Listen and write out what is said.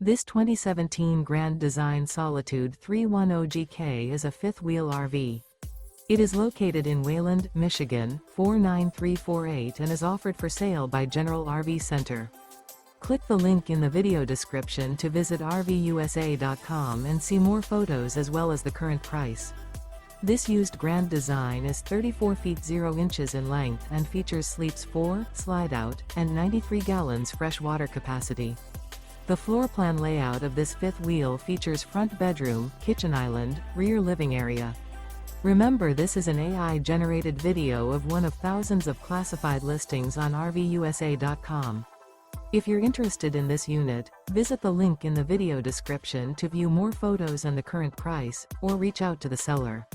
This 2017 Grand Design Solitude 310GK is a fifth-wheel RV. It is located in Wayland, Michigan, 49348 and is offered for sale by General RV Center. Click the link in the video description to visit RVUSA.com and see more photos as well as the current price. This used Grand Design is 34 feet 0 inches in length and features sleeps 4, Slideout, and 93 gallons fresh water capacity. The floor plan layout of this fifth wheel features front bedroom, kitchen island, rear living area. Remember, this is an AI-generated video of one of thousands of classified listings on RVUSA.com. If you're interested in this unit, visit the link in the video description to view more photos and the current price, or reach out to the seller.